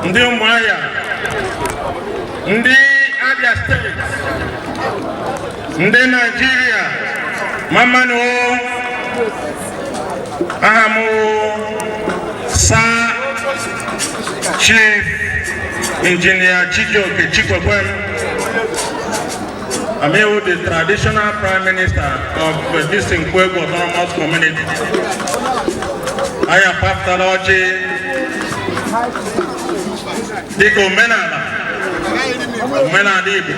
ndị Umuahia, ndị Abia State, ndị Nigeria, mamanu ahamu Sir Chief Engineer Chijioke Chikwekwem, Amewo, the traditional Prime Minister of this Nkwegu Autonomous Community. I am Pastor Oji. Diko Menala, Menadibu,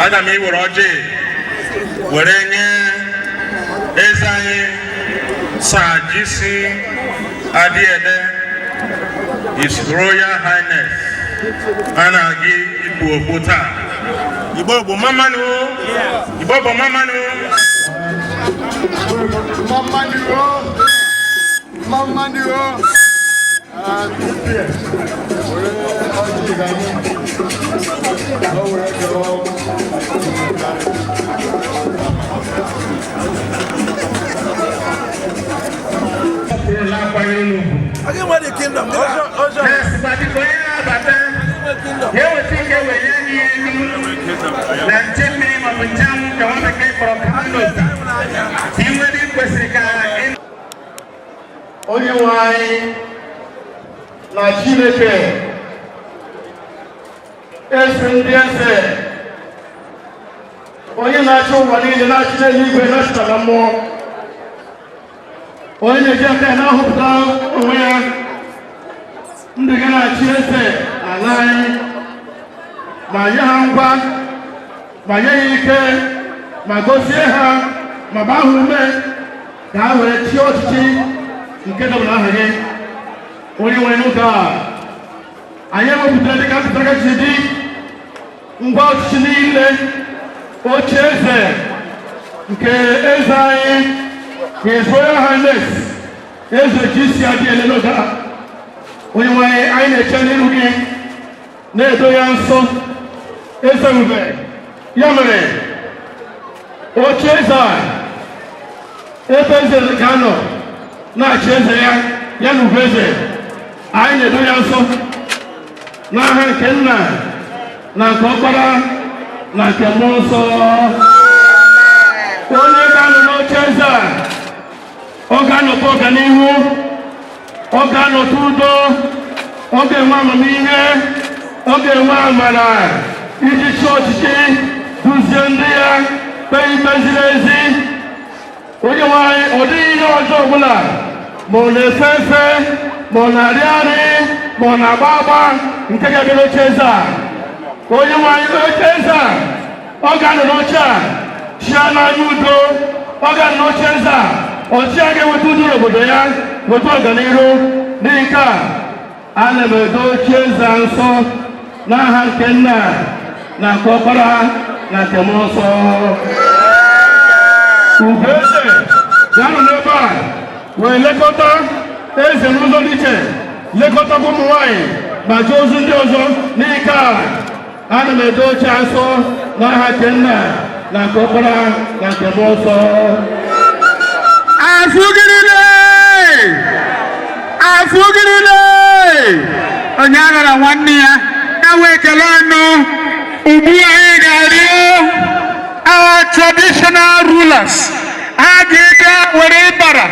Adami Woroje, Werenge, Ezai, Sajisi, Adiede, His Royal Highness, Anagi Ibuobuta, Ibobo Mamanu, Ibobo Mamanu, Mamanu. I get what the kingdom. Yes, but if we are better, here we think we are let's take me my jam, the one that came from Canada. He will be Pesica. Only why na Chineke esi ndị eze onye na-achị ụwa niile na-achị n'eluigwe na-achịta na mmụọ onye na-eji aka na-ahụpụta onwe ya ndị ga na-achị eze ala anyị ma nye ha ngwa ma nye ya ike ma gosie ha ma gbaa ha ume ka ha were chịa ọchịchị nke dọbara aha gị onye nwere n'ụka a anyị ewepụtara dịka mpụtara ji dị ngwa ọchịchị niile oche eze nke eze anyị His Royal Highness eze ji si adị ele n'oge a onye nwere anyị na-eche n'ihu gị na-edo ya nsọ eze ube ya mere oche eze a ebe eze ga-anọ na-achị eze ya ya na ube eze anyị na-edo ya nsọ n'aha nke nna na nke ọkpara na nke mmụọ nsọ onye ga-anọ n'oche eze a ọ ga-anọta ọganihu ọ ga-anọta udo ọ ga-enwe amamihe ọ ga-enwe amara iji chịa ọchịchị duzie ndị ya kpee ikpe ziri ezi onye nwanyị ọ dịghị ihe ọjọọ ọbụla ma ọ na-efe efe ma ọ na-arị arị ma ọ na-agba agba nke ga-abịa n'oche eze a onye nwanyị oche eze a ọ ga-anọ n'oche a chịa n'anya udo ọ ga-anọ n'oche eze a ọchịa ga-eweta udo n'obodo ya weta ọganihu n'ihi nke a ana m edo oche eze nsọ n'aha nke nna na nke ọkpara na nke mmụọ nsọ ube eze ga-anọ n'ebe a wee lekọta eze n'ụzọ dị iche lekọtakwa ụmụ nwanyị ma jee ozu ndị ọzọ n'ike a ana m edo oche nsọ n'aha nke nna na nke ọkpara na nke mmụọ nsọ afugiride onye agara nwanne ya na-wee ekele ọnụ ugbu anyị ga-arịọ our traditional rulers ha ga-ede were ịbara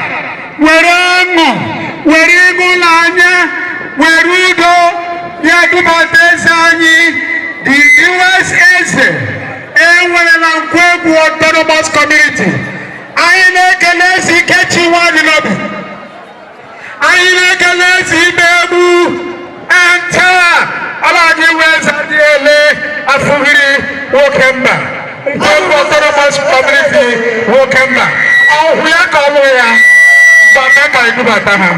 were ọṅụ were ịhụnanya were udo ya dubata eze anyị the US eze enwere na Nkwegwu Autonomous Community anyị na-ekele ezi Ikechi Nwadịnobi anyị na-ekele ezi Imegbu taa alaghị weze dị ele afụghịrị nwoke mba Nkwegwu Autonomous Community nwoke mba ọhụ ya ka ọlụ ya mgbe ka edubata ha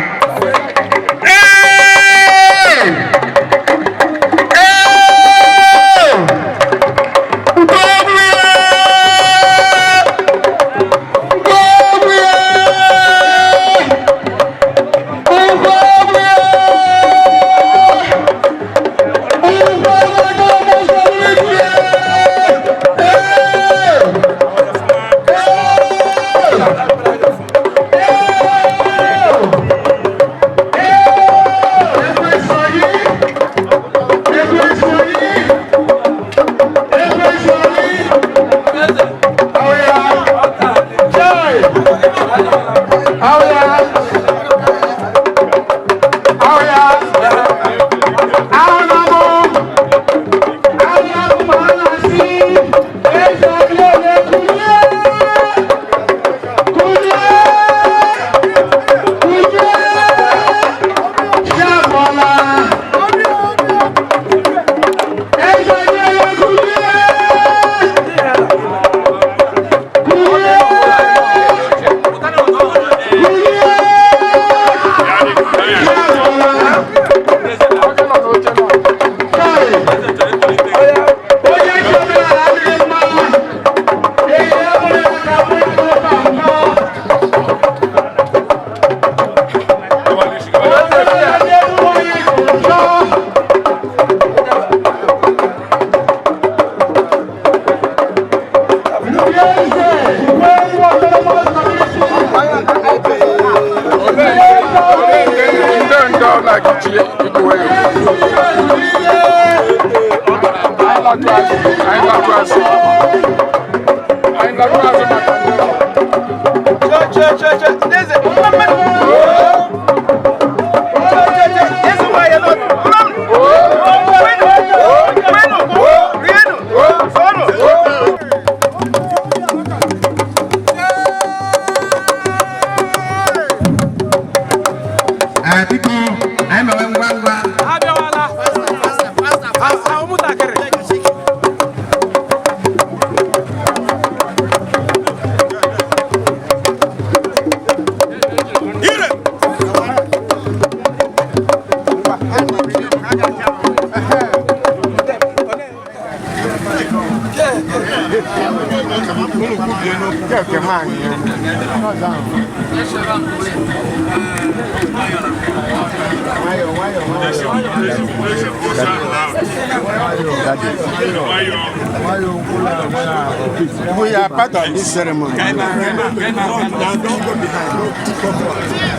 We are part of this ceremony. Don't go behind.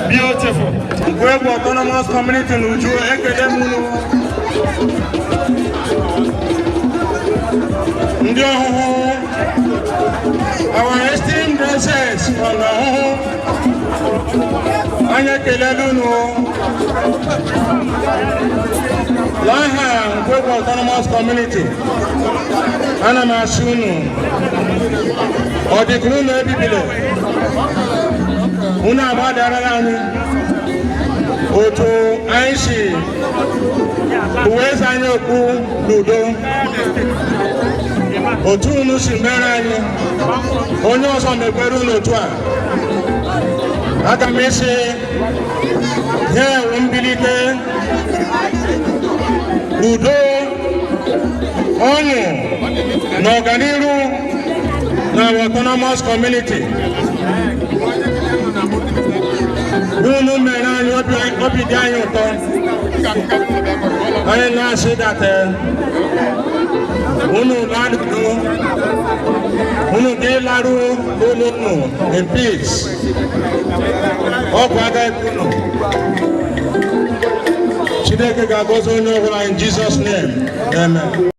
Beautiful. Nkwegwu Autonomous Community n'Uju ekele mụnụ ndị ọhụhụ our esteemed guests from ọhụhụ anyị ekelele unu n'aha Nkwegwu Autonomous Community ana m asị unu ọ dịkwa unu ebibile unu agbadarala anyị otu anyị si uweze anyị okwu n'udo otu unu si mere anyị onye ọzọ mekwere unu otu a aga m isi nye ewu mbilite udo ọṅụ na ọganiru na Autonomous Community unu mere anyị obi dị anyị ụtọ anyị na-asị data unu laruo unu ga-elaru n'ụlọ unu in peace ọ bụ agaghị unu Chineke ga-agọzi onye ọbụla in Jesus name amen.